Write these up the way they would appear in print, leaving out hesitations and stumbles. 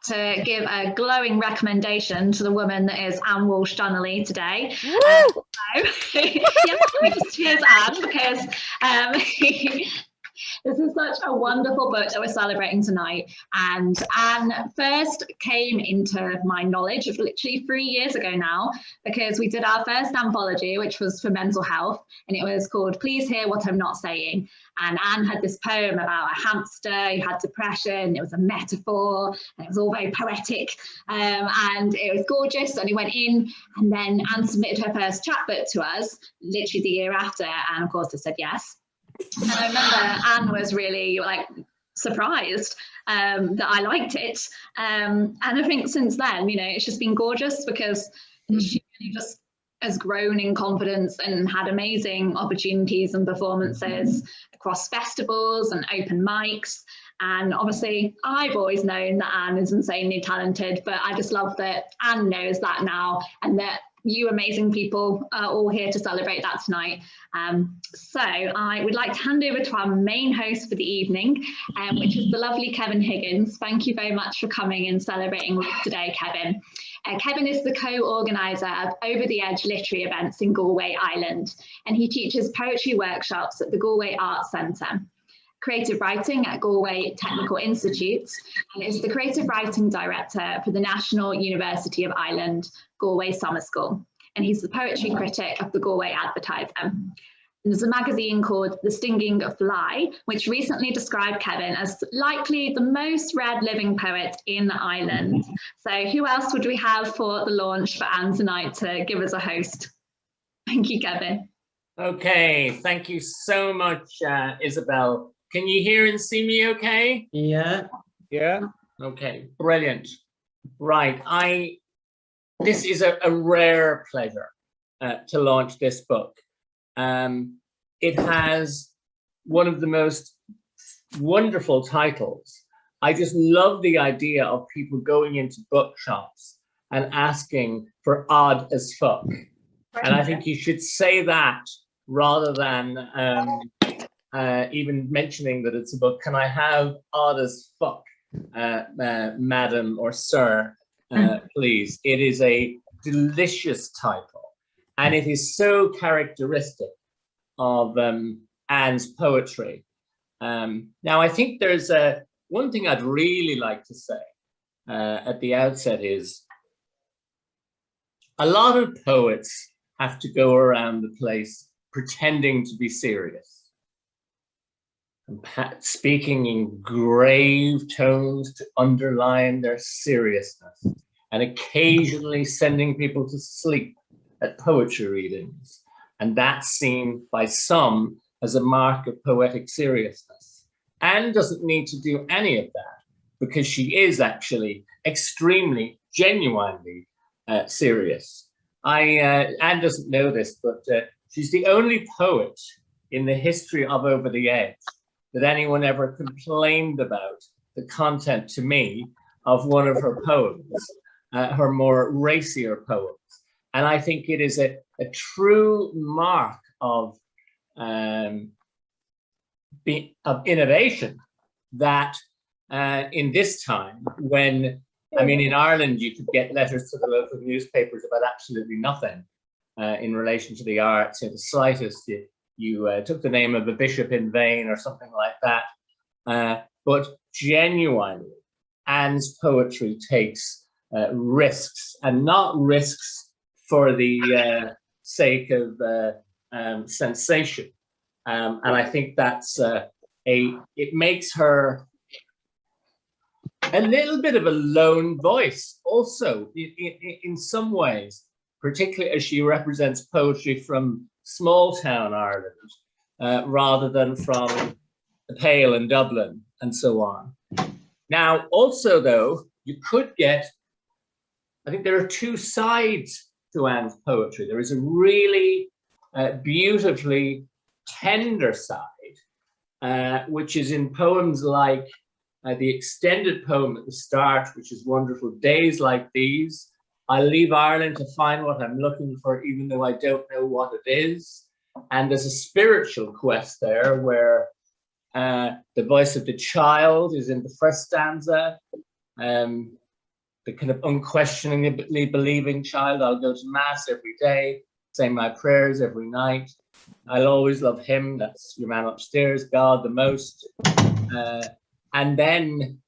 to give a glowing recommendation to the woman that is Anne Walsh Donnelly today. Cheers, Anne, because this is such a wonderful book that we're celebrating tonight. And Anne first came into my knowledge of literally 3 years ago now, because we did our first anthology, which was for mental health, and it was called Please Hear What I'm Not Saying. And Anne had this poem about a hamster who had depression. It was a metaphor, and it was all very poetic, and it was gorgeous. And it went in, and then Anne submitted her first chapbook to us, literally the year after, and of course I said yes. And I remember Anne was really surprised that I liked it. And I think since then, it's just been gorgeous, because she really just has grown in confidence and had amazing opportunities and performances across festivals and open mics. And obviously, I've always known that Anne is insanely talented, but I just love that Anne knows that now, and that you amazing people are all here to celebrate that tonight. So I would like to hand over to our main host for the evening, which is the lovely Kevin Higgins. Thank you very much for coming and celebrating with us today, Kevin. Kevin is the co-organiser of Over the Edge literary events in Galway, Ireland, and he teaches poetry workshops at the Galway Arts Centre, creative writing at Galway Technical Institute, and is the creative writing director for the National University of Ireland Galway Summer School, and he's the poetry critic of the Galway Advertiser. And there's a magazine called The Stinging Fly, which recently described Kevin as likely the most read living poet in Ireland. So who else would we have for the launch for Anne tonight to give us a host? Thank you, Kevin. Okay, thank you so much, Isabel. Can you hear and see me okay? Yeah. Yeah. Okay, brilliant. Right, this is a rare pleasure to launch this book. It has one of the most wonderful titles. I just love the idea of people going into bookshops and asking for odd as fuck. And I think you should say that rather than even mentioning that it's a book. Can I have odd as fuck, madam or sir, please? It is a delicious title, and it is so characteristic of Anne's poetry. Now, I think there's one thing I'd really like to say at the outset is a lot of poets have to go around the place pretending to be serious, and speaking in grave tones to underline their seriousness, and occasionally sending people to sleep at poetry readings. And that's seen by some as a mark of poetic seriousness. Anne doesn't need to do any of that, because she is actually extremely, genuinely serious. Anne doesn't know this, but she's the only poet in the history of Over the Edge that anyone ever complained about the content to me of one of her poems, her more racier poems. And I think it is a true mark of innovation that in this time when, I mean, in Ireland, you could get letters to the local newspapers about absolutely nothing in relation to the arts. The slightest, you took the name of a bishop in vain or something like that. But genuinely, Anne's poetry takes risks, and not risks for the sake of sensation. And I think that's it makes her a little bit of a lone voice also in some ways, particularly as she represents poetry from small town Ireland rather than from the Pale in Dublin and so on. Now, also though, you could get, I think there are two sides to Anne's poetry. There is a really beautifully tender side, which is in poems like the extended poem at the start, which is wonderful, Days Like These. I leave Ireland to find what I'm looking for, even though I don't know what it is. And there's a spiritual quest there where the voice of the child is in the first stanza. the kind of unquestioningly believing child. I'll go to mass every day, say my prayers every night. I'll always love him. That's your man upstairs, God the most. And then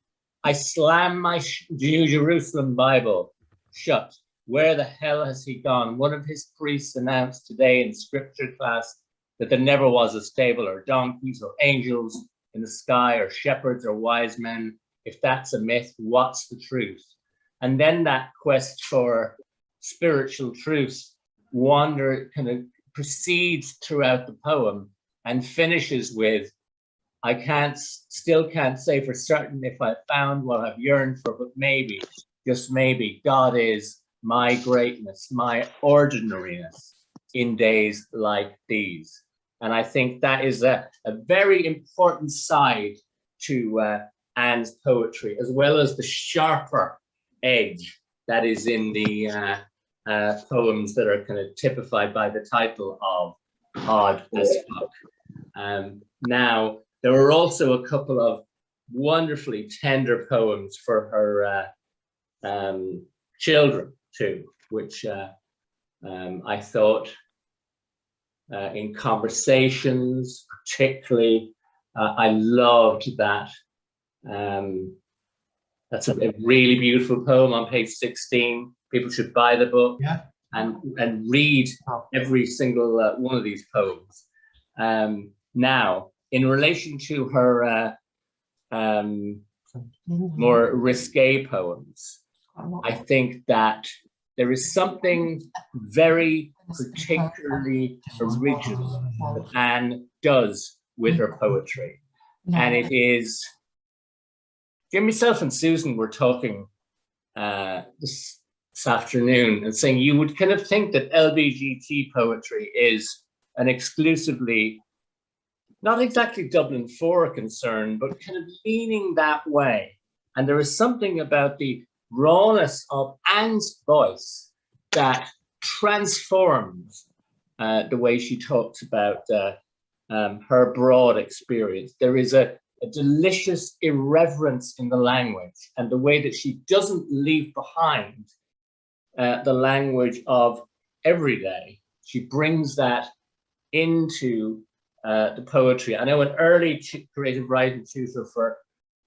I slam my New Jerusalem Bible shut. Where the hell has he gone? One of his priests announced today in scripture class that there never was a stable or donkeys or angels in the sky or shepherds or wise men. If that's a myth, what's the truth? And then that quest for spiritual truth kind of proceeds throughout the poem and finishes with, I still can't say for certain if I found what I've yearned for, but maybe, just maybe, God is my greatness, my ordinariness in days like these. And I think that is a very important side to Anne's poetry, as well as the sharper edge that is in the poems that are kind of typified by the title of Odd as Fuck. Now, there were also a couple of wonderfully tender poems for her children too, which I thought in Conversations particularly, I loved that. That's a really beautiful poem on page 16. People should buy the book, yeah, and read every single one of these poems. Now, in relation to her more risque poems, I think that there is something very particularly original that Anne does with her poetry. And it is, myself and Susan were talking this afternoon and saying you would kind of think that LBGT poetry is an exclusively, not exactly Dublin 4 concern, but kind of leaning that way. And there is something about the rawness of Anne's voice that transforms the way she talks about her broad experience. There is a delicious irreverence in the language and the way that she doesn't leave behind the language of everyday. She brings that into the poetry. I know an early creative writing tutor for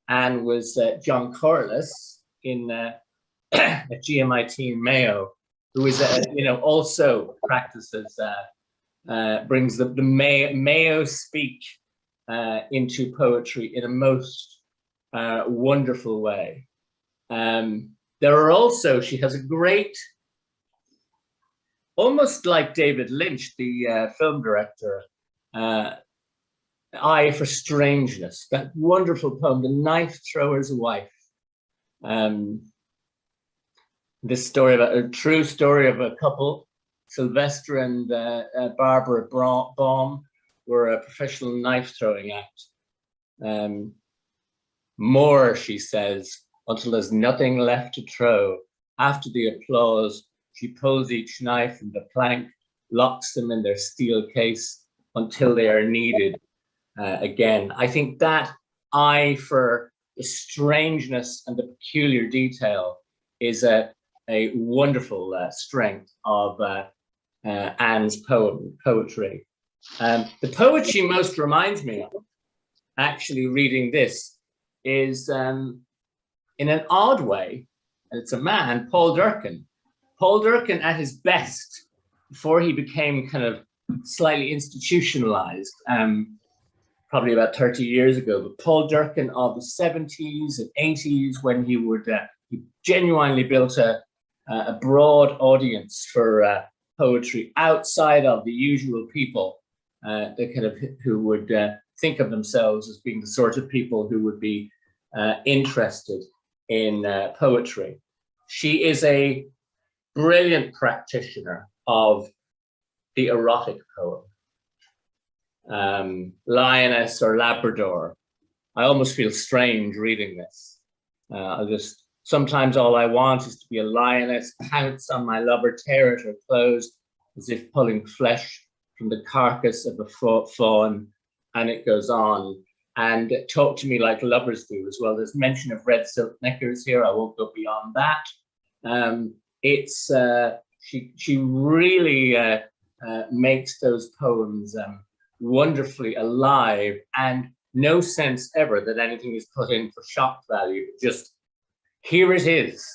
Anne was John Corliss at GMIT in Mayo, who is also practices brings the Mayo speak into poetry in a most wonderful way. There are also, she has a great, almost like David Lynch, the film director, eye for strangeness. That wonderful poem, The Knife Thrower's Wife. This story about a true story of a couple, Sylvester and Barbara Baum, were a professional knife throwing act. More, she says, until there's nothing left to throw. After the applause, she pulls each knife from the plank, locks them in their steel case until they are needed again. I think that eye for the strangeness and the peculiar detail is a wonderful strength of Anne's poetry. The poet she most reminds me of, actually reading this, is in an odd way, and it's a man, Paul Durcan. Paul Durcan at his best, before he became kind of slightly institutionalized, probably about 30 years ago, but Paul Durcan of the 70s and 80s, when he would, he genuinely built a broad audience for poetry outside of the usual people who would think of themselves as being the sort of people who would be interested in poetry. She is a brilliant practitioner of the erotic poem. Lioness or Labrador. I almost feel strange reading this. Sometimes all I want is to be a lioness, pounce on my lover, tear at her clothes, as if pulling flesh from the carcass of a fawn, and it goes on. And talk to me like lovers do as well. There's mention of red silk knickers here. I won't go beyond that. She really makes those poems wonderfully alive, and no sense ever that anything is put in for shock value. Just here it is.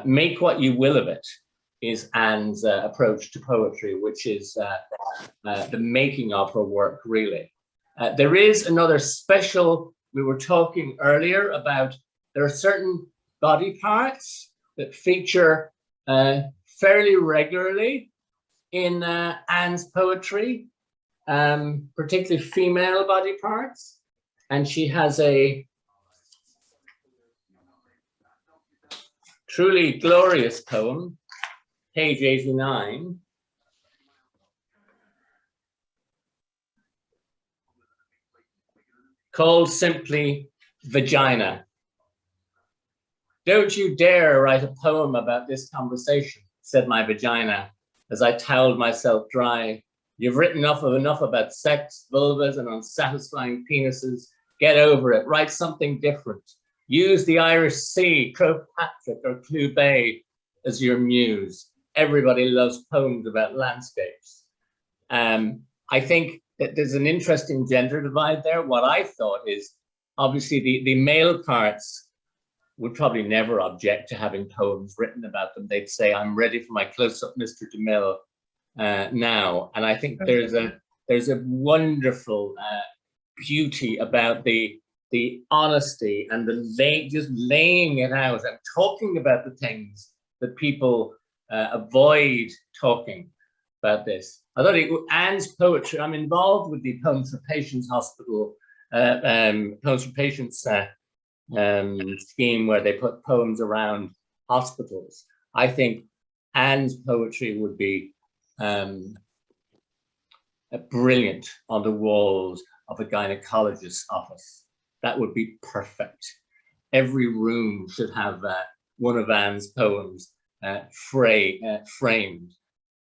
Make what you will of it is Anne's approach to poetry, which is the making of her work, really. There is another special, we were talking earlier about, there are certain body parts that feature fairly regularly in Anne's poetry, particularly female body parts. And she has a truly glorious poem, page 89, called simply Vagina. Don't you dare write a poem about this conversation, said my vagina, as I toweled myself dry. You've written enough about sex, vulvas, and unsatisfying penises. Get over it. Write something different. Use the Irish Sea, Croagh Patrick, or Clew Bay as your muse. Everybody loves poems about landscapes. I think that there's an interesting gender divide there. What I thought is, obviously, the male parts would probably never object to having poems written about them. They'd say, I'm ready for my close-up Mr. DeMille now. And I think there's a wonderful beauty about the honesty and just laying it out and talking about the things that people avoid talking about this. I thought Anne's poetry, I'm involved with the Poems for Patients Hospital, Poems for Patients scheme, where they put poems around hospitals. I think Anne's poetry would be brilliant on the walls of a gynecologist's office. That would be perfect. Every room should have one of Anne's poems framed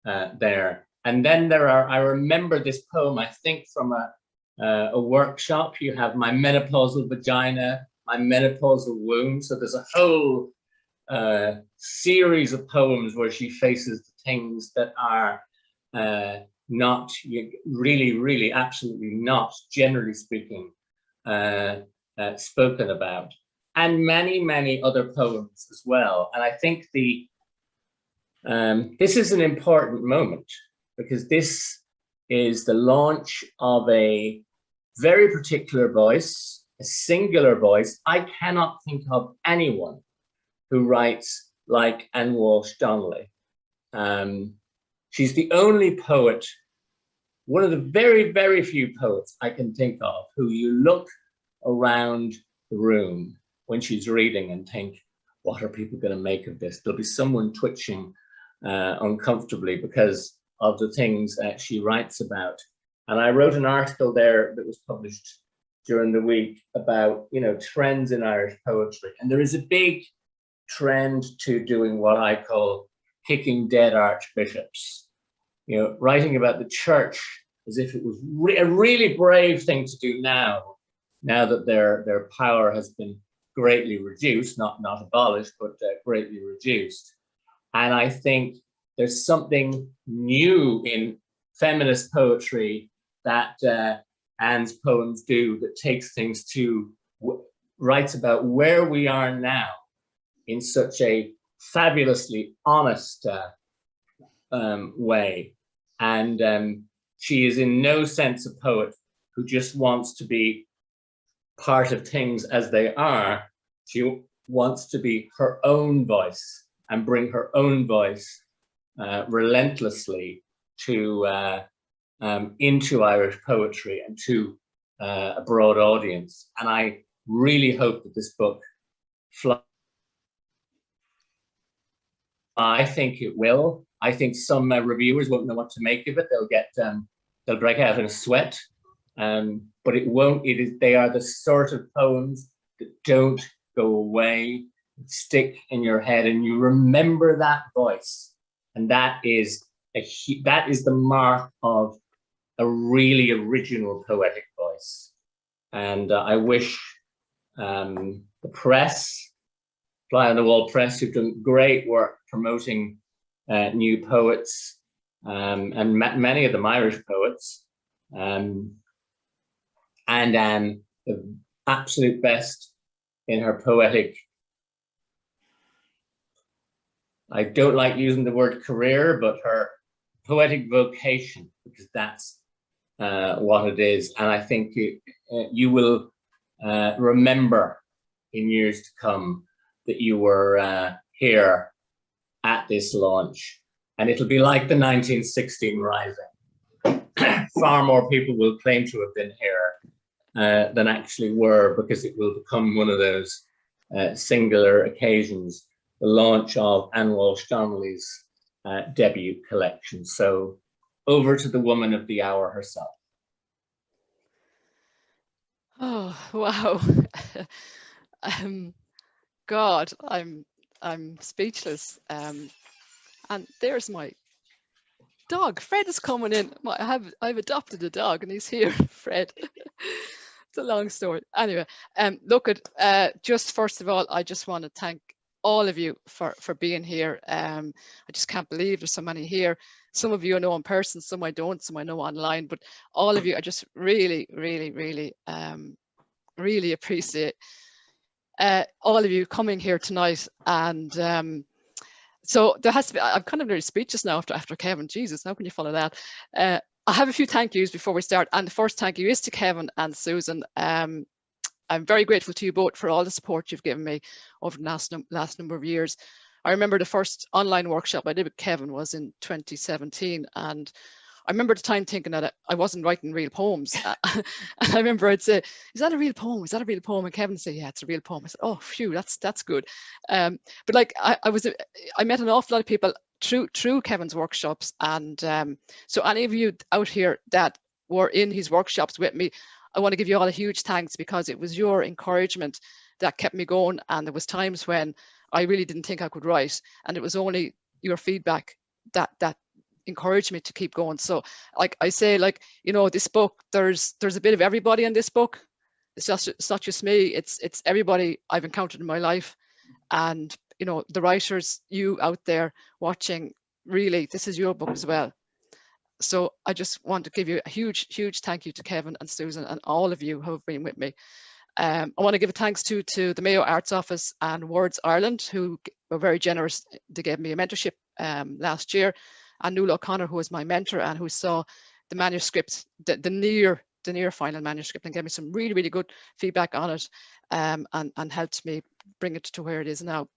there. And then there are, I remember this poem, I think from a workshop. You have My Menopausal Vagina, My Menopausal Womb. So there's a whole series of poems where she faces the things that are not really, absolutely not, generally speaking, spoken about, and many other poems as well. And I think this is an important moment, because this is the launch of a very particular voice, a singular voice. I cannot think of anyone who writes like Anne Walsh Donnelly. She's the only poet, one of the very few poets I can think of, who you look around the room when she's reading and think, what are people going to make of this? There'll be someone twitching uncomfortably because of the things she writes about. And I wrote an article there that was published during the week about, trends in Irish poetry. And there is a big trend to doing what I call kicking dead archbishops, writing about the church as if it was a really brave thing to do now that their power has been greatly reduced, not abolished, but greatly reduced. And I think there's something new in feminist poetry that Anne's poems do, that takes things writes about where we are now in such a fabulously honest way. And she is in no sense a poet who just wants to be part of things as they are. She wants to be her own voice and bring her own voice relentlessly to into Irish poetry and to a broad audience. And I really hope that this book flies. I think it will. I think some reviewers won't know what to make of it. They'll break out in a sweat, but it won't. They are the sort of poems that don't go away, stick in your head, and you remember that voice. And that is the mark of a really original poetic voice. And I wish the press, Fly on the Wall Press, who've done great work promoting new poets, and many of them Irish poets. And the absolute best in her poetic, I don't like using the word career, but her poetic vocation, because that's what it is. And I think you will remember in years to come that you were here at this launch. And it'll be like the 1916 Rising. Far more people will claim to have been here than actually were, because it will become one of those singular occasions, the launch of Anne Walsh Donnelly's debut collection. So over to the woman of the hour herself. Oh, wow. God, I'm speechless. And there's my dog. Fred is coming in. I've adopted a dog and he's here, Fred. It's a long story. Anyway, look at just first of all, I just want to thank all of you for being here. I just can't believe there's so many here. Some of you I know in person, some I don't, some I know online, but all of you, I just really, really, really, really appreciate all of you coming here tonight. And so there has to be, I'm kind of very speechless now after Kevin. Jesus, how can you follow that? I have a few thank yous before we start. And the first thank you is to Kevin and Susan. I'm very grateful to you both for all the support you've given me over the last number of years. I remember the first online workshop I did with Kevin was in 2017. And I remember at the time thinking that I wasn't writing real poems. And I remember I'd say, is that a real poem? Is that a real poem? And Kevin would say, yeah, it's a real poem. I said, oh, phew, that's good. But like I met an awful lot of people through Kevin's workshops. And so any of you out here that were in his workshops with me, I want to give you all a huge thanks, because it was your encouragement that kept me going. And there was times when I really didn't think I could write. And it was only your feedback that encouraged me to keep going. So like I say, like, you know, this book, there's a bit of everybody in this book. It's not just me, it's everybody I've encountered in my life. And, you know, the writers, you out there watching, really, this is your book as well. So I just want to give you a huge, huge thank you to Kevin and Susan and all of you who have been with me. I want to give a thanks to the Mayo Arts Office and Words Ireland, who were very generous. They gave me a mentorship last year, and Nuala O'Connor, who was my mentor and who saw the manuscript, the near final manuscript, and gave me some really, really good feedback on it, and helped me bring it to where it is now.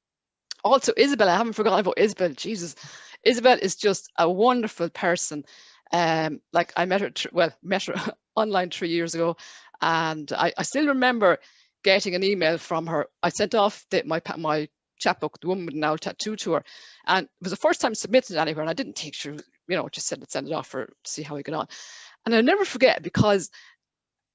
Also, Isabel, I haven't forgotten about Isabel. Jesus, Isabel is just a wonderful person. Like I met her online 3 years ago, and I still remember getting an email from her. I sent off my chapbook, The Woman with an Owl Tattoo, to her, and it was the first time submitted anywhere, and I didn't think she, just send it off for to see how we get on. And I'll never forget, because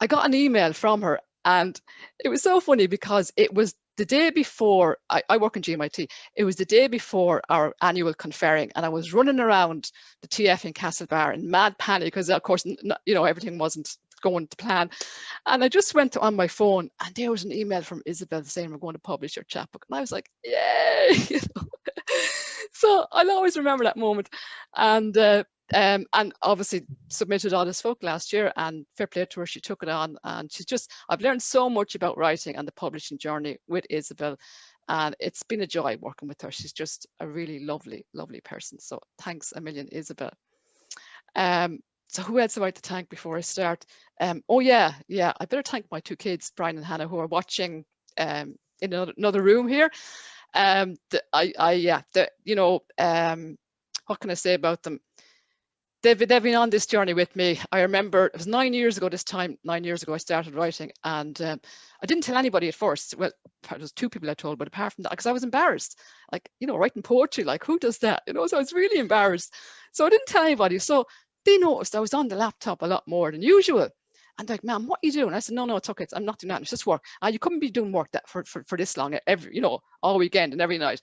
I got an email from her, and it was so funny because it was the day before, I work in GMIT, it was the day before our annual conferring, and I was running around the TF in Castlebar in mad panic because, of course, everything wasn't going to plan. And I just went on my phone, and there was an email from Isabel saying, we're going to publish your chapbook. And I was like, yay! So I'll always remember that moment. And obviously submitted all this folk last year, and fair play to her, she took it on, and I've learned so much about writing and the publishing journey with Isabel, and it's been a joy working with her. She's just a really lovely, lovely person. So thanks a million, Isabel. So who else have I to thank before I start? Oh yeah, I better thank my two kids, Brian and Hannah, who are watching in another room here. What can I say about them? They've been on this journey with me. I remember it was 9 years ago this time, 9 years ago I started writing, and I didn't tell anybody at first. Well, there was two people I told, but apart from that, because I was embarrassed, like, writing poetry, like, who does that? So I was really embarrassed. So I didn't tell anybody. So they noticed I was on the laptop a lot more than usual. And like, ma'am, what are you doing? I said, no, it's okay. I'm not doing that. It's just work. You couldn't be doing work that for this long, all weekend and every night.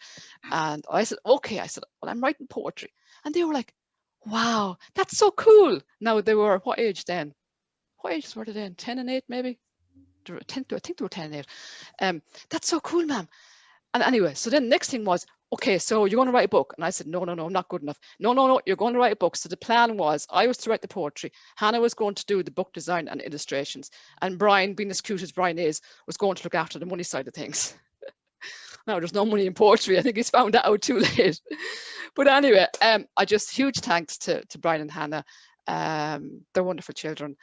And I said, okay. I said, well, I'm writing poetry. And they were like, wow, that's so cool. Now they were, what age then? What ages were they then? 10 and 8 maybe? I think they were 10 and 8. That's so cool, ma'am. And anyway, so then the next thing was, okay, so you're going to write a book. And I said, no, I'm not good enough. No, you're going to write a book. So the plan was, I was to write the poetry. Hannah was going to do the book design and illustrations. And Brian, being as cute as Brian is, was going to look after the money side of things. Now, there's no money in poetry. I think he's found that out too late. But anyway, I just, huge thanks to Brian and Hannah. They're wonderful children.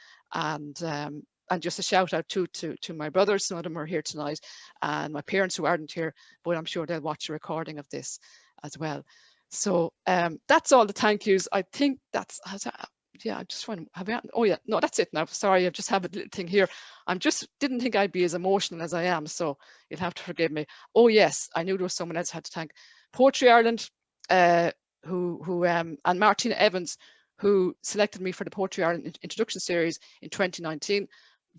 And just a shout out to my brothers. Some of them are here tonight, and my parents who aren't here, but I'm sure they'll watch a recording of this as well. So that's all the thank yous. I think that's, yeah, I just want to, oh yeah, no, that's it now. Sorry, I just have a little thing here. Didn't think I'd be as emotional as I am, so you'll have to forgive me. Oh yes, I knew there was someone else I had to thank. Poetry Ireland, and Martina Evans, who selected me for the Poetry Ireland Introduction Series in 2019.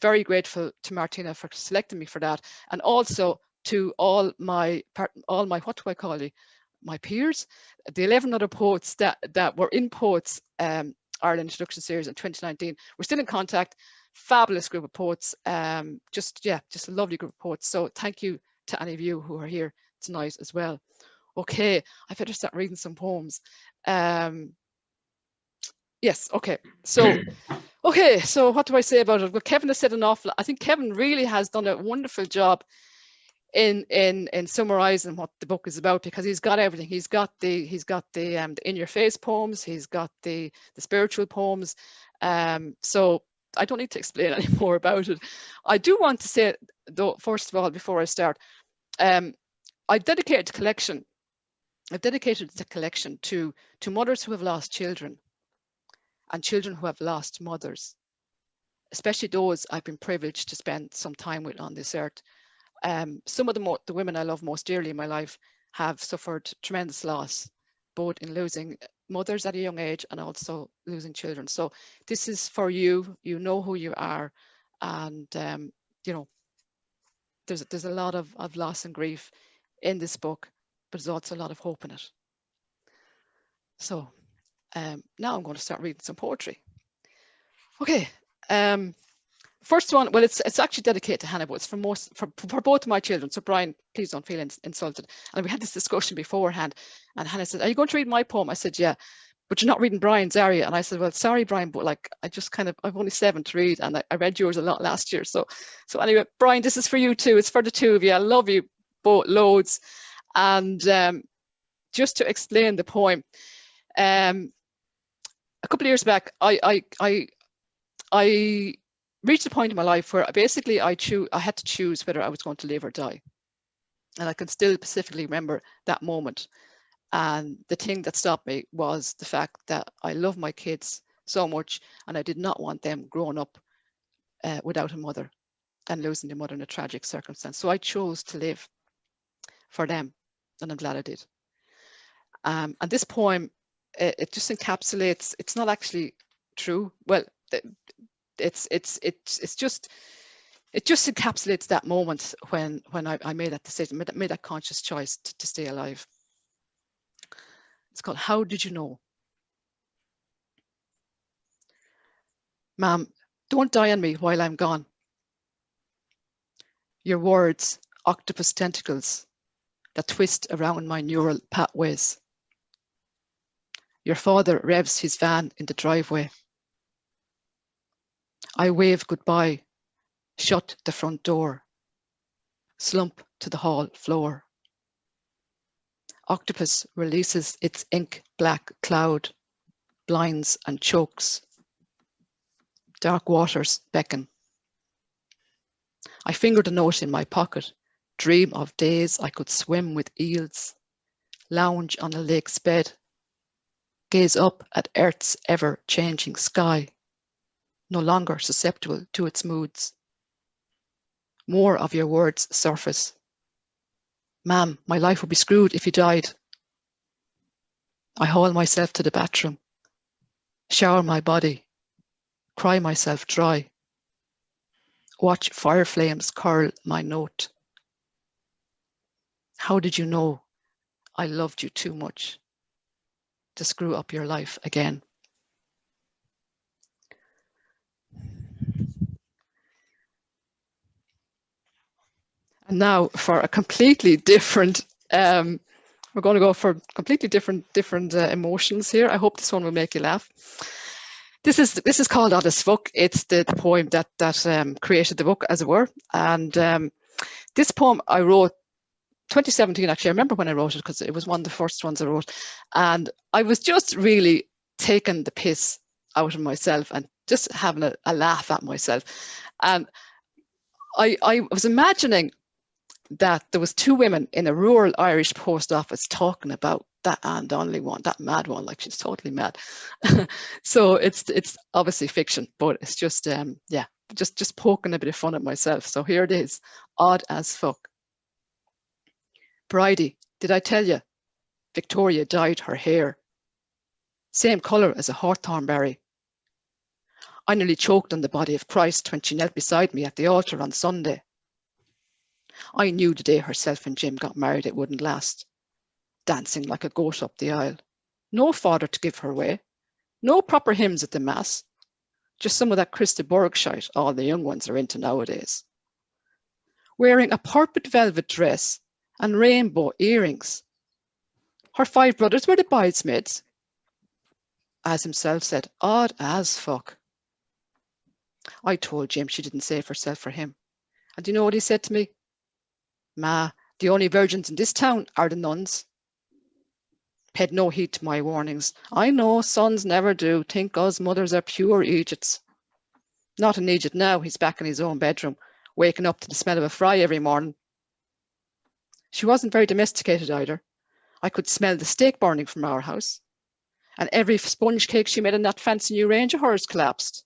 Very grateful to Martina for selecting me for that, and also to all my what do I call you, my peers, the 11 other poets that were in Poets Ireland Introduction Series in 2019. We're still in contact. Fabulous group of poets. Just a lovely group of poets. So thank you to any of you who are here tonight as well. Okay, I better start reading some poems. Yes, okay. So what do I say about it? Well, Kevin has said an awful lot. I think Kevin really has done a wonderful job in summarizing what the book is about, because he's got everything. He's got the in your face poems, he's got the spiritual poems. So I don't need to explain any more about it. I do want to say, though, first of all, before I start, I've dedicated the collection to mothers who have lost children and children who have lost mothers, especially those I've been privileged to spend some time with on this earth. Some of the women I love most dearly in my life have suffered tremendous loss, both in losing mothers at a young age and also losing children. So this is for you. You know who you are, and you know, there's a lot of loss and grief in this book, but there's also a lot of hope in it. So now I'm going to start reading some poetry. Okay. First one, well, it's actually dedicated to Hannah, but it's for both of my children. So Brian, please don't feel insulted. And we had this discussion beforehand, and Hannah said, "Are you going to read my poem?" I said, "Yeah, but you're not reading Brian's, are you?" And I said, "Well, sorry, Brian, but like I'm only 7 to read, and I read yours a lot last year. So anyway, Brian, this is for you too. It's for the two of you. I love you both loads." And just to explain the poem, a couple of years back, I reached a point in my life where basically I had to choose whether I was going to live or die. And I can still specifically remember that moment. And the thing that stopped me was the fact that I love my kids so much, and I did not want them growing up without a mother and losing their mother in a tragic circumstance. So I chose to live for them, and I'm glad I did. And this poem, it just encapsulates, it's not actually true. Well, it just encapsulates that moment when I made that decision, made that conscious choice to stay alive. It's called How Did You Know? Ma'am, don't die on me while I'm gone. Your words, octopus tentacles that twist around my neural pathways. Your father revs his van in the driveway. I wave goodbye, shut the front door, slump to the hall floor. Octopus releases its ink black cloud, blinds and chokes. Dark waters beckon. I finger the note in my pocket, dream of days I could swim with eels, lounge on a lake's bed, gaze up at Earth's ever-changing sky, no longer susceptible to its moods. More of your words surface. Ma'am, my life would be screwed if you died. I haul myself to the bathroom, shower my body, cry myself dry, watch fire flames curl my note. How did you know I loved you too much to screw up your life again? And now for a completely different, we're going to go for completely different emotions here. I hope this one will make you laugh. This is called Odd as Fuck. It's the poem that created the book, as it were. And this poem I wrote 2017, actually. I remember when I wrote it because it was one of the first ones I wrote. And I was just really taking the piss out of myself and just having a laugh at myself. And I was imagining that there was two women in a rural Irish post office talking about that Anne Donnelly one, that mad one, like she's totally mad. So it's obviously fiction, but it's just yeah, just poking a bit of fun at myself. So here it is, Odd as Fuck. Bridie, did I tell you? Victoria dyed her hair. Same colour as a hawthorn berry. I nearly choked on the body of Christ when she knelt beside me at the altar on Sunday. I knew the day herself and Jim got married it wouldn't last. Dancing like a goat up the aisle. No father to give her way. No proper hymns at the mass. Just some of that Christa Borg shite all the young ones are into nowadays. Wearing a purple velvet dress and rainbow earrings. Her 5 brothers were the bridesmaids. As himself said, odd as fuck. I told Jim she didn't save herself for him. And do you know what he said to me? Ma, the only virgins in this town are the nuns. Paid no heed to my warnings. I know sons never do think us mothers are pure Egypts. Not in Egypt now, he's back in his own bedroom, waking up to the smell of a fry every morning. She wasn't very domesticated either. I could smell the steak burning from our house. And every sponge cake she made in that fancy new range of hers collapsed.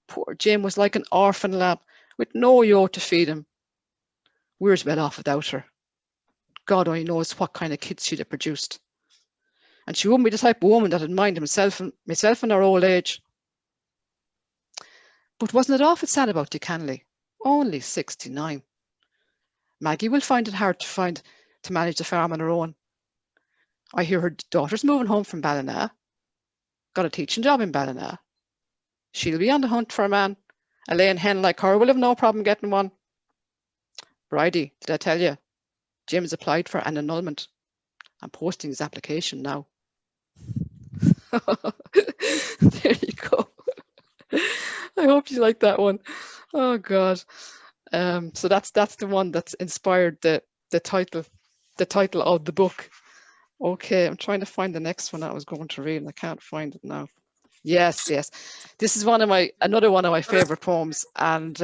Poor Jim was like an orphan lamb with no yo to feed him. We were well off without her. God only knows what kind of kids she'd have produced. And she wouldn't be the type of woman that'd mind myself in her old age. But wasn't it awful sad about Dick Hanley? Only 69. Maggie will find it hard to manage the farm on her own. I hear her daughter's moving home from Ballina. Got a teaching job in Ballina. She'll be on the hunt for a man. A laying hen like her will have no problem getting one. Bridie, did I tell you? Jim's applied for an annulment. I'm posting his application now. There you go. I hope you like that one. Oh God. So that's the one that's inspired the title of the book. Okay, I'm trying to find the next one I was going to read and I can't find it now. Yes. This is another one of my favorite poems, and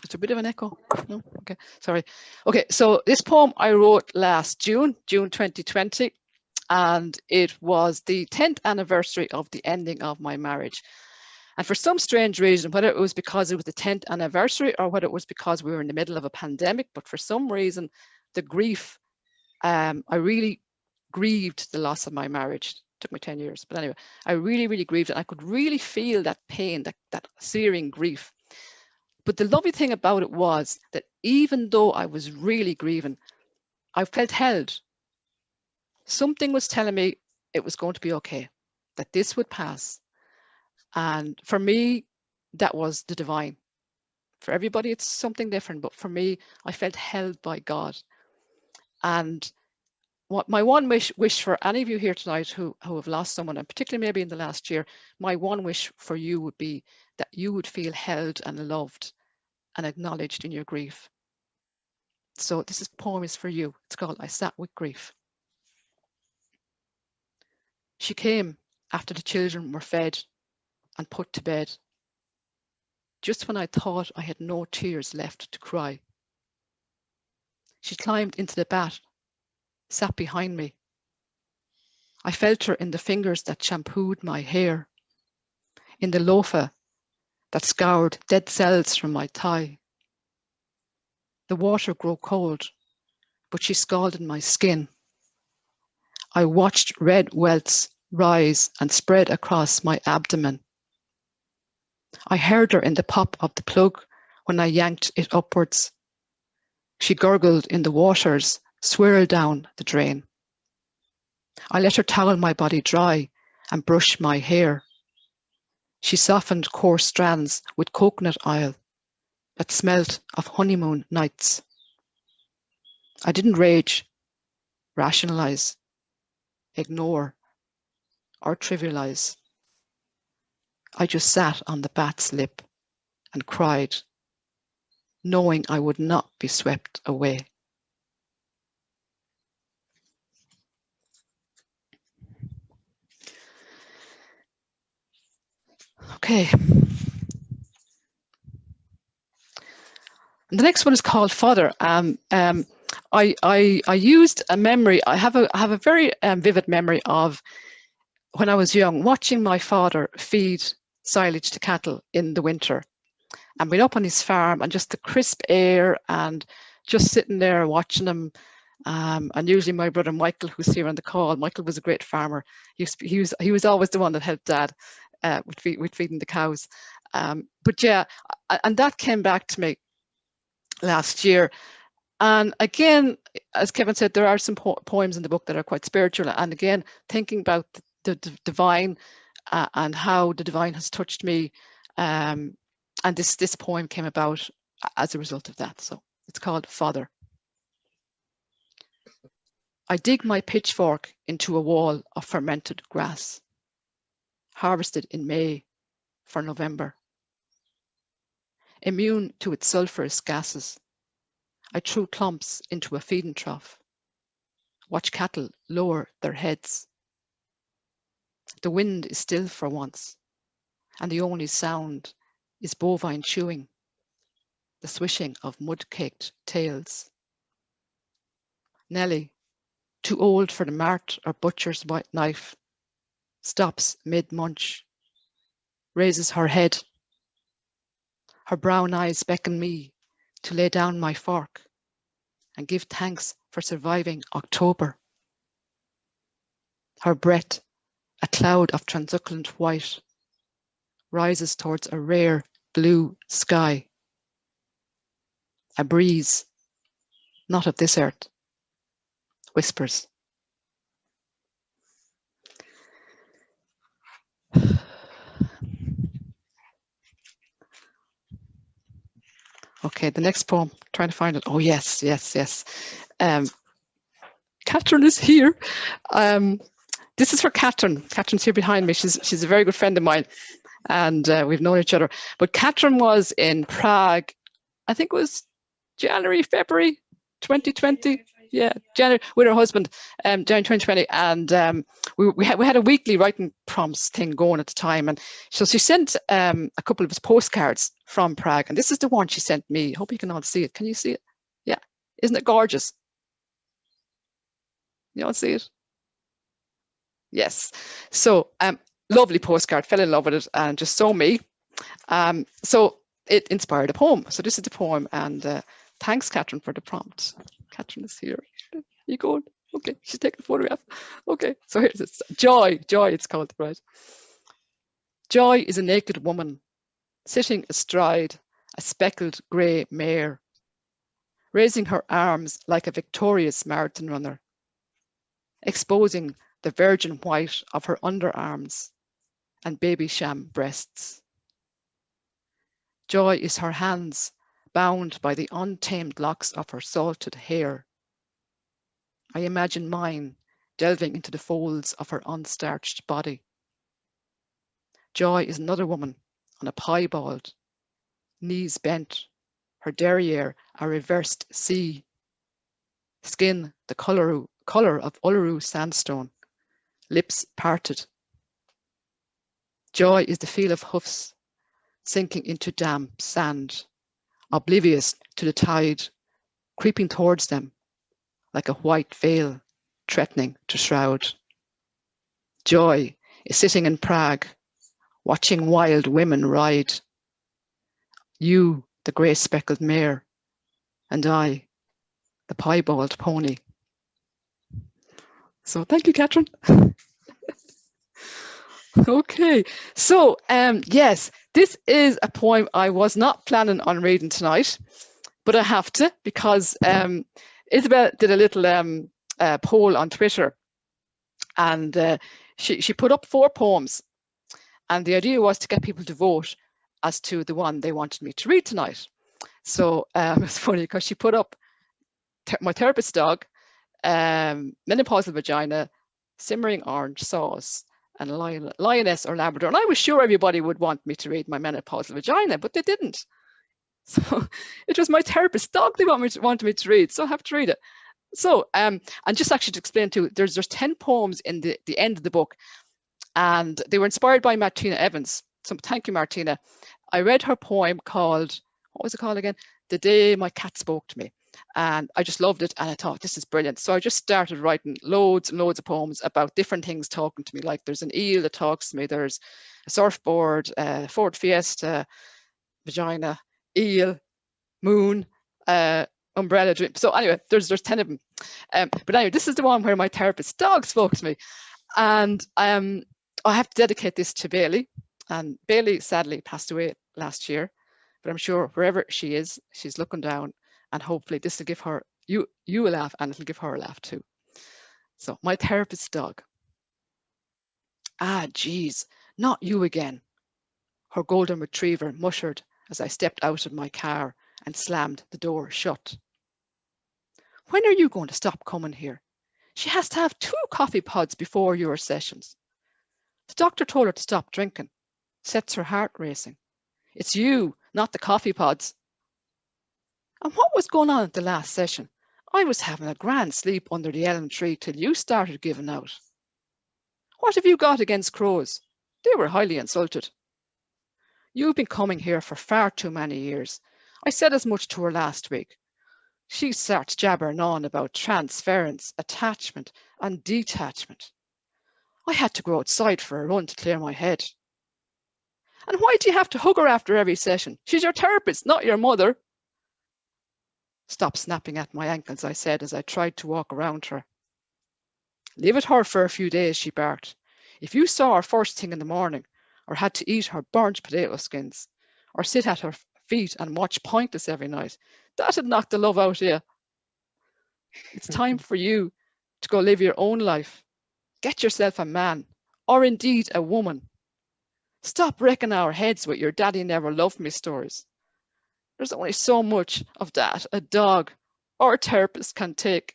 it's a bit of an echo. No? Okay, sorry. Okay, so this poem I wrote last June 2020, and it was the 10th anniversary of the ending of my marriage. And for some strange reason, whether it was because it was the 10th anniversary or whether it was because we were in the middle of a pandemic, but for some reason, the grief, I really grieved the loss of my marriage. It took me 10 years, but anyway, I really grieved it. I could really feel that pain, that searing grief. But the lovely thing about it was that even though I was really grieving, I felt held. Something was telling me it was going to be okay, that this would pass. And for me, that was the divine. For everybody, it's something different. But for me, I felt held by God. And what my one wish for any of you here tonight who have lost someone, and particularly maybe in the last year, my one wish for you would be that you would feel held and loved and acknowledged in your grief. So this poem is for you. It's called I Sat with Grief. She came after the children were fed and put to bed, just when I thought I had no tears left to cry. She climbed into the bath, sat behind me. I felt her in the fingers that shampooed my hair, in the loofah that scoured dead cells from my thigh. The water grew cold, but she scalded my skin. I watched red welts rise and spread across my abdomen. I heard her in the pop of the plug when I yanked it upwards. She gurgled in the waters, swirled down the drain. I let her towel my body dry and brush my hair. She softened coarse strands with coconut oil, that smelt of honeymoon nights. I didn't rage, rationalize, ignore, or trivialize. I just sat on the bat's lip and cried, knowing I would not be swept away. Okay. And the next one is called Fodder. I used a memory. I have a very vivid memory of when I was young, watching my father feed silage to cattle in the winter, and being up on his farm and just the crisp air and just sitting there watching him. And usually my brother Michael, who's here on the call, Michael was a great farmer. He was always the one that helped Dad with feeding the cows. But yeah, and that came back to me last year. And again, as Kevin said, there are some poems in the book that are quite spiritual. And again, thinking about the divine and how the divine has touched me. And this poem came about as a result of that. So it's called Father. I dig my pitchfork into a wall of fermented grass, harvested in May for November. Immune to its sulphurous gases, I threw clumps into a feeding trough, watch cattle lower their heads. The wind is still for once, and the only sound is bovine chewing, the swishing of mud-caked tails. Nellie, too old for the mart or butcher's knife, stops mid-munch, raises her head. Her brown eyes beckon me to lay down my fork and give thanks for surviving October. Her breath, a cloud of translucent white, rises towards a rare blue sky. A breeze, not of this earth, whispers. Okay, the next poem, trying to find it. Oh, yes. Catherine is here. This is for Catherine. Catherine's here behind me. She's a very good friend of mine, and we've known each other. But Catherine was in Prague, I think it was January, February 2020. Yeah, January, with her husband, January 2020, and we had a weekly writing prompts thing going at the time, and so she sent a couple of his postcards from Prague, and this is the one she sent me. Hope you can all see it. Can you see it? Yeah, isn't it gorgeous? You all see it? Yes. So lovely postcard. Fell in love with it and just saw me. So it inspired a poem. So this is the poem, and thanks, Catherine, for the prompt. Catherine is here. You going? Okay, she's taking a photograph. Okay, so here's it. Joy, it's called, right? Joy is a naked woman sitting astride a speckled grey mare, raising her arms like a victorious marathon runner, exposing the virgin white of her underarms and baby sham breasts. Joy is her hands bound by the untamed locks of her salted hair. I imagine mine delving into the folds of her unstarched body. Joy is another woman on a piebald, knees bent, her derriere a reversed C, skin the colour of Uluru sandstone, lips parted. Joy is the feel of hoofs sinking into damp sand, oblivious to the tide, creeping towards them like a white veil threatening to shroud. Joy is sitting in Prague, watching wild women ride. You, the grey speckled mare, and I, the piebald pony. So thank you, Catherine. Okay, so yes, this is a poem I was not planning on reading tonight, but I have to because Isabel did a little poll on Twitter, and she put up 4 poems, and the idea was to get people to vote as to the one they wanted me to read tonight. So it's funny because she put up my therapist's dog, menopausal vagina, simmering orange sauce, and lioness or Labrador. And I was sure everybody would want me to read my menopausal vagina, but they didn't. So it was my therapist's dog they wanted me to read, so I have to read it. So and just actually to explain too, there's 10 poems in the end of the book, and they were inspired by Martina Evans. So thank you, Martina. I read her poem called, what was it called again? The Day My Cat Spoke to Me. And I just loved it, and I thought, this is brilliant. So I just started writing loads and loads of poems about different things talking to me. Like there's an eel that talks to me, there's a surfboard, Ford Fiesta, vagina, eel, moon, umbrella dream. So anyway, there's 10 of them. But anyway, this is the one where my therapist's dog spoke to me. And I have to dedicate this to Bailey. And Bailey sadly passed away last year, but I'm sure wherever she is, she's looking down, and hopefully this will give her, you a laugh, and it'll give her a laugh too. So my therapist's dog. Ah, geez, not you again. Her golden retriever mushered as I stepped out of my car and slammed the door shut. When are you going to stop coming here? She has to have 2 coffee pods before your sessions. The doctor told her to stop drinking. Sets her heart racing. It's you, not the coffee pods. And what was going on at the last session? I was having a grand sleep under the elm tree till you started giving out. What have you got against crows? They were highly insulted. You've been coming here for far too many years. I said as much to her last week. She starts jabbering on about transference, attachment, and detachment. I had to go outside for a run to clear my head. And why do you have to hug her after every session? She's your therapist, not your mother. Stop snapping at my ankles, I said as I tried to walk around her. Leave it her for a few days, she barked. If you saw her first thing in the morning, or had to eat her burnt potato skins, or sit at her feet and watch Pointless every night, that'd knock the love out of you. It's time for you to go live your own life. Get yourself a man, or indeed a woman. Stop wrecking our heads with your daddy never loved me stories. There's only so much of that a dog or a therapist can take.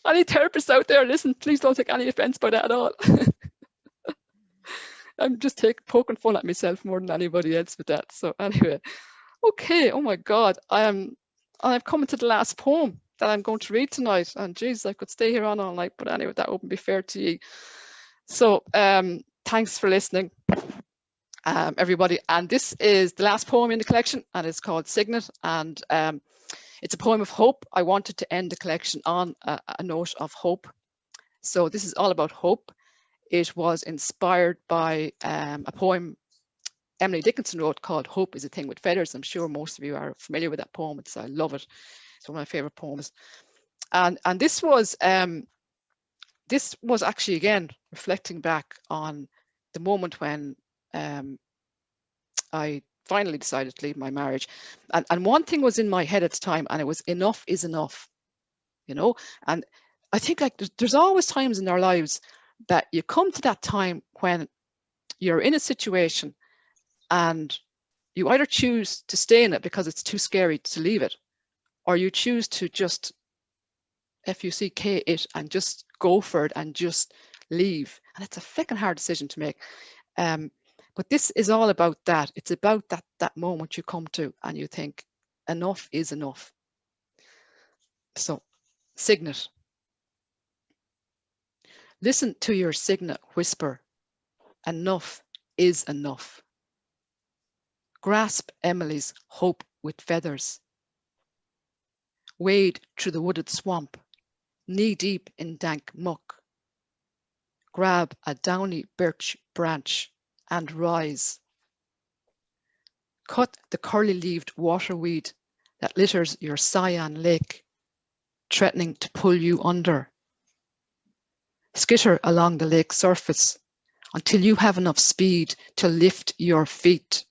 Any therapists out there, listen, please don't take any offense by that at all. I'm just poking fun at myself more than anybody else with that. So anyway, okay, oh my God, I've come to the last poem that I'm going to read tonight. And geez, I could stay here on all night, but anyway, that wouldn't be fair to you. So thanks for listening, everybody. And this is the last poem in the collection, and it's called Signet. And it's a poem of hope. I wanted to end the collection on a note of hope. So this is all about hope. It was inspired by a poem Emily Dickinson wrote called Hope is a Thing with Feathers. I'm sure most of you are familiar with that poem. I love it. It's one of my favorite poems. And this was actually, again, reflecting back on the moment when I finally decided to leave my marriage. And one thing was in my head at the time, and it was enough is enough, you know? And I think like there's always times in our lives that you come to that time when you're in a situation and you either choose to stay in it because it's too scary to leave it, or you choose to just FUCK it and just go for it and just leave. And it's a flipping hard decision to make. But this is all about that. It's about that moment you come to and you think, enough is enough. So, Signet. Listen to your signet whisper. Enough is enough. Grasp Emily's hope with feathers. Wade through the wooded swamp, knee deep in dank muck. Grab a downy birch branch and rise. Cut the curly-leaved waterweed that litters your cyan lake, threatening to pull you under. Skitter along the lake surface until you have enough speed to lift your feet.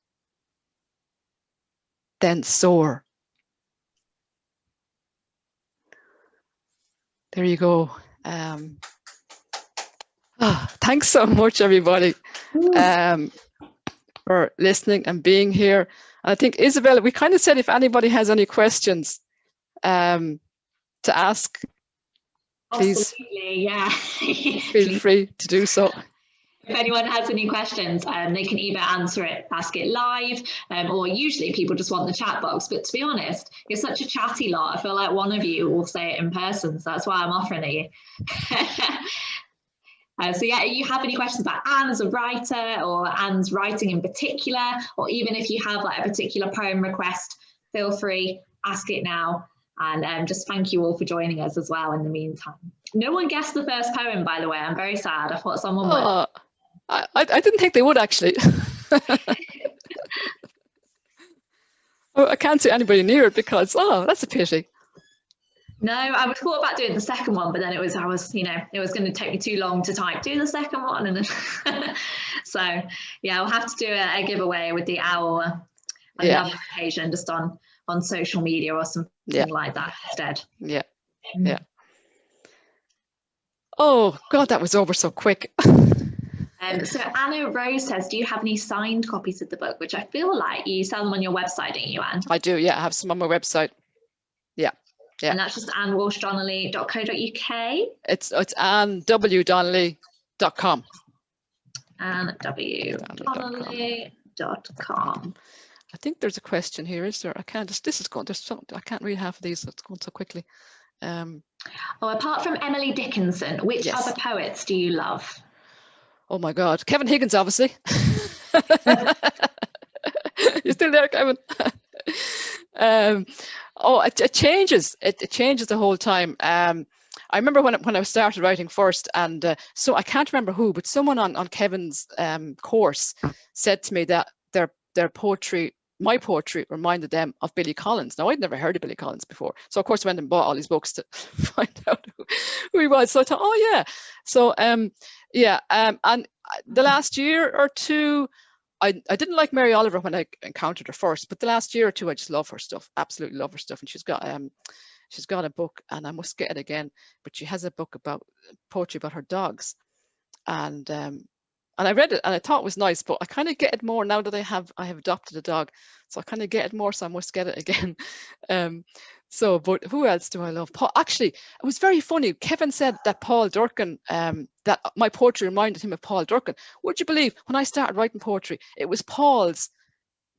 Then soar. There you go. Thanks so much, everybody, for listening and being here. I think, Isabel, we kind of said if anybody has any questions to ask, please Absolutely, yeah. feel free to do so. If anyone has any questions, they can either ask it live, or usually people just want the chat box. But to be honest, you're such a chatty lot. I feel like one of you will say it in person, so that's why I'm offering it you. So yeah, if you have any questions about Anne as a writer, or Anne's writing in particular, or even if you have like a particular poem request, feel free, ask it now. And just thank you all for joining us as well in the meantime. No one guessed the first poem, by the way. I'm very sad. I thought someone would. I didn't think they would, actually. I can't see anybody near it because, that's a pity. No, I was thought about doing the second one, but then it was going to take me too long to type, do the second one. And then so yeah, we'll have to do a giveaway with the owl on another occasion, just on social media or something like that instead. Yeah. Oh God, that was over so quick. So Anna Rose says, do you have any signed copies of the book? Which I feel like you sell them on your website, don't you, Anne? I do, yeah. I have some on my website. Yeah. And that's just annewalshdonnelly.co.uk. It's annewdonnelly.com. annewdonnelly.com. I think there's a question here, is there? I can't read half of these, it's going so quickly. Apart from Emily Dickinson, which other poets do you love? Oh my God, Kevin Higgins, obviously. You still there, Kevin? It changes. It changes the whole time. I remember when I started writing first, and so I can't remember who, but someone on Kevin's course said to me that their poetry, my poetry, reminded them of Billy Collins. Now, I'd never heard of Billy Collins before, so of course I went and bought all his books to find out who he was. So I thought, oh yeah. So and the last year or two, I didn't like Mary Oliver when I encountered her first, but the last year or two, I just love her stuff. Absolutely love her stuff. And she's got a book, and I must get it again. But she has a book about poetry about her dogs, and I read it and I thought it was nice. But I kind of get it more now that I have adopted a dog, so I kind of get it more. So I must get it again. But who else do I love? Paul, actually, it was very funny. Kevin said that Paul Durcan, that my poetry reminded him of Paul Durcan. Would you believe when I started writing poetry, it was Paul's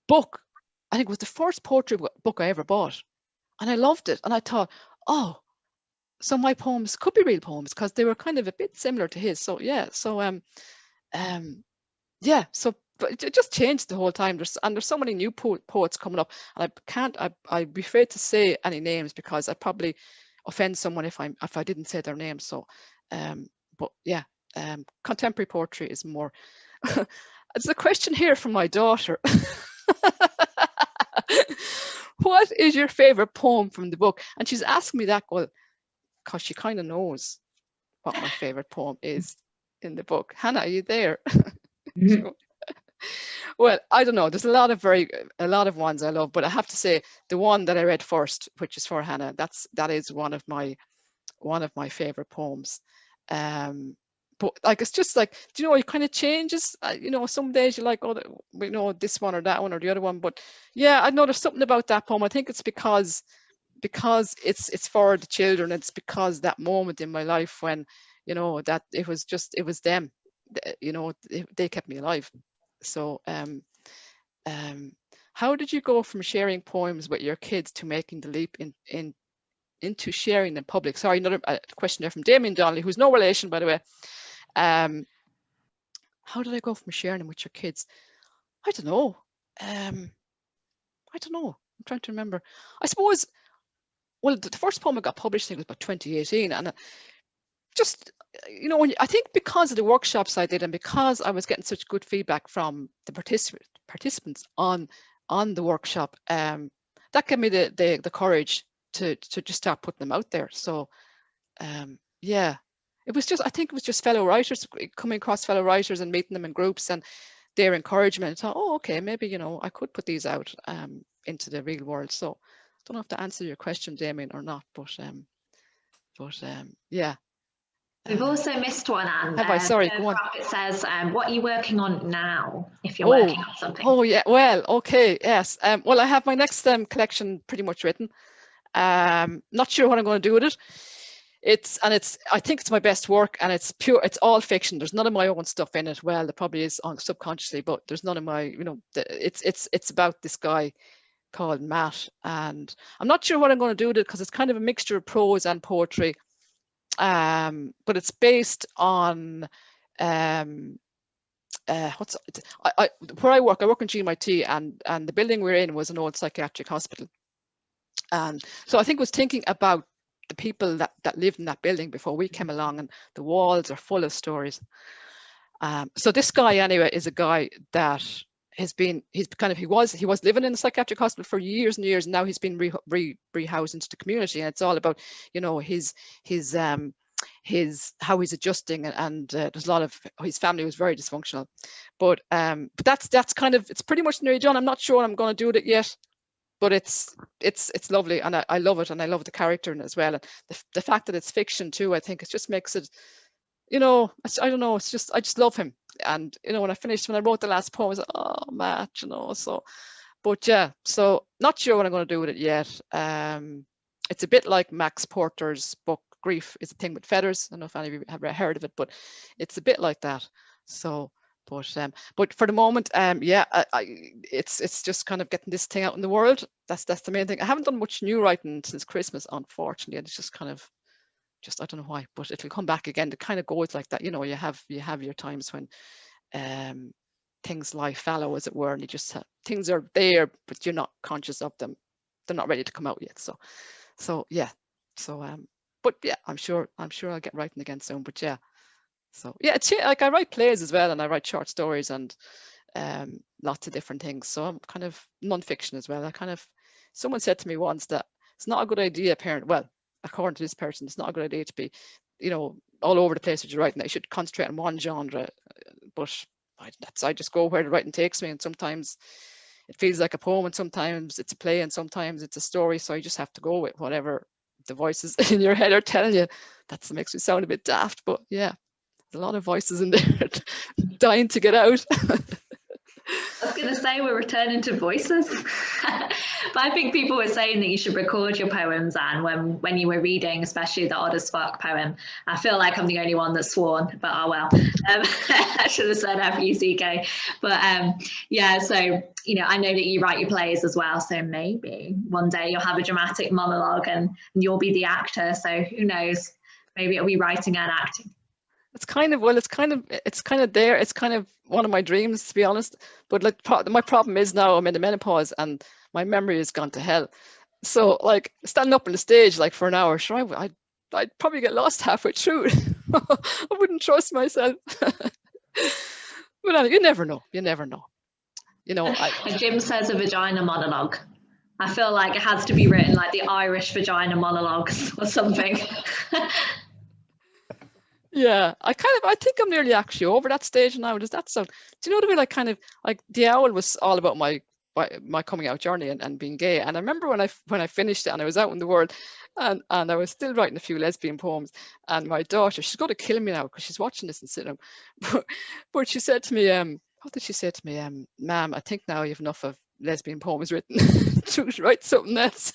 book. I think it was the first poetry book I ever bought. And I loved it. And I thought, oh, so my poems could be real poems because they were kind of a bit similar to his. So yeah, but it just changed the whole time. There's so many new poets coming up, and I'd be afraid to say any names because I'd probably offend someone if I didn't say their name. So, but yeah, contemporary poetry is more. There's a question here from my daughter. What is your favorite poem from the book? And she's asking me that, well, because she kind of knows what my favorite poem is in the book. Hannah, are you there? Well, I don't know. There's a lot of ones I love, but I have to say the one that I read first, which is for Hannah, that is one of my favorite poems. But like, it's just like, do you know, it kind of changes. Some days you're like, oh, this one or that one or the other one. But yeah, I know there's something about that poem. I think it's because it's for the children. It's because that moment in my life when, that it was them, they kept me alive. So how did you go from sharing poems with your kids to making the leap into sharing in public? Sorry, another question there from Damien Donnelly, who's no relation, by the way. How did I go from sharing them with your kids? I don't know. I'm trying to remember. I suppose, well, the first poem I got published, I think, was about 2018, and just, I think because of the workshops I did and because I was getting such good feedback from the participants on the workshop, that gave me the courage to just start putting them out there. So yeah, I think it was just fellow writers, coming across fellow writers and meeting them in groups and their encouragement. I thought, oh, okay, maybe, I could put these out into the real world. So I don't know if to answer your question, Damien, or not, but yeah. We've also missed one, Anne. Have I? Sorry, go on. It says, what are you working on now, if you're working on something? Oh, yeah. Well, okay. Yes. Well, I have my next collection pretty much written. Not sure what I'm going to do with it. I think it's my best work, and it's all fiction. There's none of my own stuff in it. Well, there probably is subconsciously, but there's none of my, it's about this guy called Matt, and I'm not sure what I'm going to do with it because it's kind of a mixture of prose and poetry. But it's based on where I work in GMIT, and the building we're in was an old psychiatric hospital. And so I think was thinking about the people that lived in that building before we came along, and the walls are full of stories. So this guy anyway is a guy that he was living in the psychiatric hospital for years and years, and now he's been rehoused into the community, and it's all about, how he's adjusting, and there's a lot of, his family was very dysfunctional, but that's kind of, it's pretty much nearly done. I'm not sure what I'm going to do with it yet, but it's lovely, and I love it, and I love the character in it as well, and the fact that it's fiction too, I think it just makes it, I don't know, it's just, I just love him. And when I wrote the last poem, I was like, oh, Matt, but yeah, so not sure what I'm going to do with it yet. It's a bit like Max Porter's book Grief is a Thing with Feathers. I don't know if any of you have heard of it, but it's a bit like that. So but for the moment, it's just kind of getting this thing out in the world. That's the main thing. I haven't done much new writing since Christmas, unfortunately, and it's just kind of, I don't know why, but it'll come back again. It kind of goes like that, you have your times when things lie fallow, as it were, and you just things are there, but you're not conscious of them. They're not ready to come out yet. So yeah. But yeah, I'm sure I'll get writing again soon. But yeah. So yeah, it's like I write plays as well, and I write short stories, and lots of different things. So I'm kind of non-fiction as well. Someone said to me once that it's not a good idea, according to this person, it's not a good idea to be, all over the place with your writing. I should concentrate on one genre, but I just go where the writing takes me, and sometimes it feels like a poem, and sometimes it's a play, and sometimes it's a story. So you just have to go with whatever the voices in your head are telling you. That makes me sound a bit daft, but yeah, there's a lot of voices in there dying to get out. I was going to say we're returning to voices, but I think people were saying that you should record your poems, Anne, when you were reading, especially the Odd as Fuck poem. I feel like I'm the only one that's sworn, but oh well. I should have said F-U-C-K. But yeah, so I know that you write your plays as well, so maybe one day you'll have a dramatic monologue and you'll be the actor. So who knows? Maybe it'll be writing and acting. It's kind of there. It's kind of one of my dreams, to be honest. But like my problem is now I'm in the menopause and my memory has gone to hell. So like standing up on the stage like for an hour, sure, I'd probably get lost halfway through. I wouldn't trust myself. But anyway, you never know. Jim says a vagina monologue. I feel like it has to be written like the Irish vagina monologues or something. Yeah, I think I'm nearly actually over that stage now. Does that sound? Do you know the way, like kind of like The Owl was all about my coming out journey and being gay. And I remember when I finished it and I was out in the world, and I was still writing a few lesbian poems. And my daughter, she's going to kill me now because she's watching this and sitting. But she said to me, what did she say to me? Ma'am, I think now you've enough of lesbian poems written to write something else.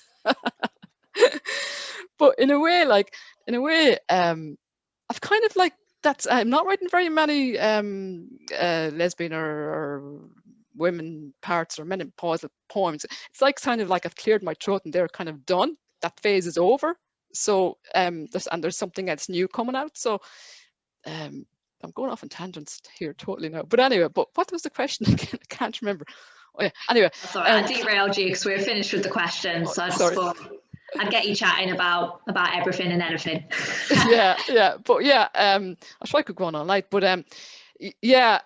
But in a way, I've kind of like I'm not writing very many lesbian or women parts or menopausal poems. It's like kind of like I've cleared my throat and they're kind of done. That phase is over. So there's something else new coming out. So I'm going off on tangents here totally now. But anyway, but what was the question again? I can't remember. Oh yeah. Anyway, sorry, I derailed you because we were finished with the questions. So I just thought I'd get you chatting about everything and anything. yeah, but yeah, I sure I could go on all night, but yeah,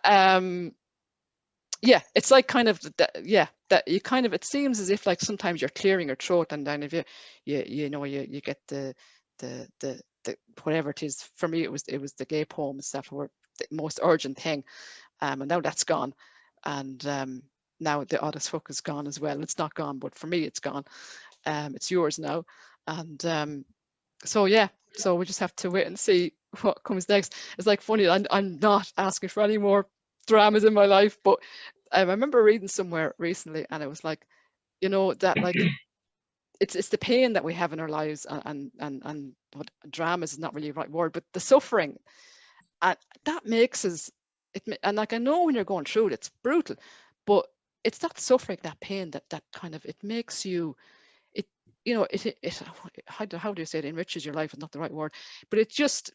it's like kind of that you kind of, it seems as if like sometimes you're clearing your throat, and then if you get the whatever it is. For me, it was the gay poems that were the most urgent thing, and now that's gone, and now the Odd as Fuck is gone as well. It's not gone, but for me, it's gone. It's yours now, and so yeah, so we just have to wait and see what comes next. It's like funny, I'm not asking for any more dramas in my life, but I remember reading somewhere recently, and it was like, you know, that like it's the pain that we have in our lives, and what dramas is not really the right word, but the suffering, and that makes us and like, I know when you're going through it, it's brutal, but it's that suffering, that pain, that kind of, it makes you, it, you know, it how do you say it, enriches your life is not the right word, but it just,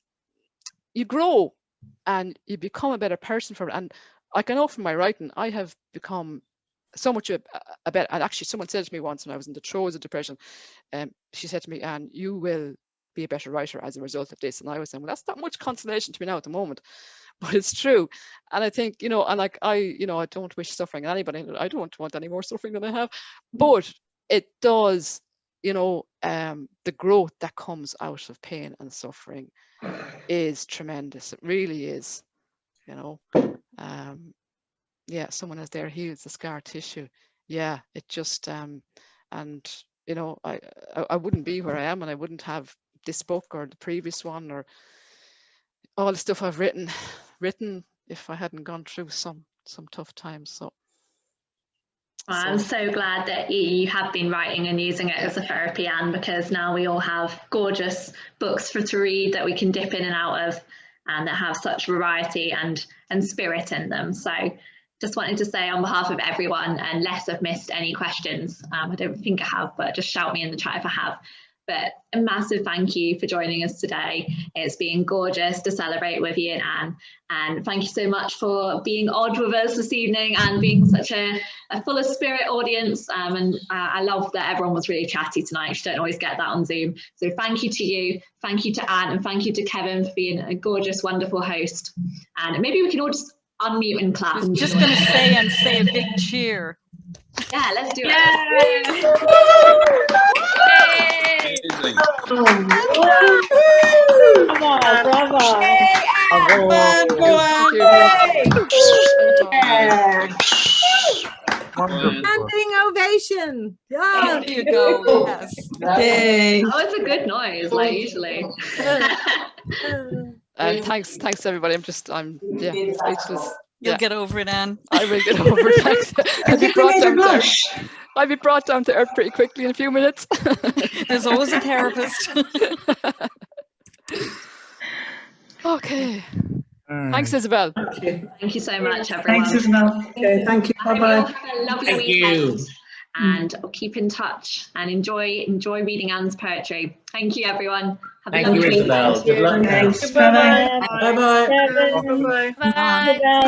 you grow and you become a better person for it. And like, I know from my writing, I have become so much a better, and actually someone said to me once when I was in the throes of depression, she said to me, "And you will be a better writer as a result of this." And I was saying, well, that's not much consolation to me now at the moment, but it's true. And I think, you know, and like, I don't wish suffering on anybody. I don't want any more suffering than I have, but it does, you know, the growth that comes out of pain and suffering is tremendous. It really is, you know. Yeah, someone has there heals the scar tissue. Yeah, it just and you know, I wouldn't be where I am, and I wouldn't have this book or the previous one or all the stuff I've written if I hadn't gone through some tough times. So I'm so glad that you have been writing and using it as a therapy, Anne, because now we all have gorgeous books to read that we can dip in and out of, and that have such variety and spirit in them. So just wanted to say on behalf of everyone, unless I've missed any questions, I don't think I have, but just shout me in the chat if I have. But a massive thank you for joining us today. It's been gorgeous to celebrate with you and Anne. And thank you so much for being odd with us this evening and being such a full of spirit audience. And I love that everyone was really chatty tonight. You don't always get that on Zoom. So thank you to you, thank you to Anne, and thank you to Kevin for being a gorgeous, wonderful host. And maybe we can all just unmute and clap. I was just going to say a big cheer. Yeah, let's do it. Standing ovation. Yeah. There you go. Yes. That was a good noise, like usually. Thanks everybody. I'm speechless. You'll get over it, Anne. I will get over it. Thanks. I'll be brought down to earth pretty quickly in a few minutes. There's always a therapist. Okay. Thanks, Isabel. Thank you so much, everyone. Thanks, Isabel. Okay, thank you. Bye-bye. Have a lovely weekend. And I'll keep in touch and enjoy reading Anne's poetry. Thank you, everyone. Thank you, Isabel. Good luck. Thanks. Bye-bye. Bye-bye. Bye.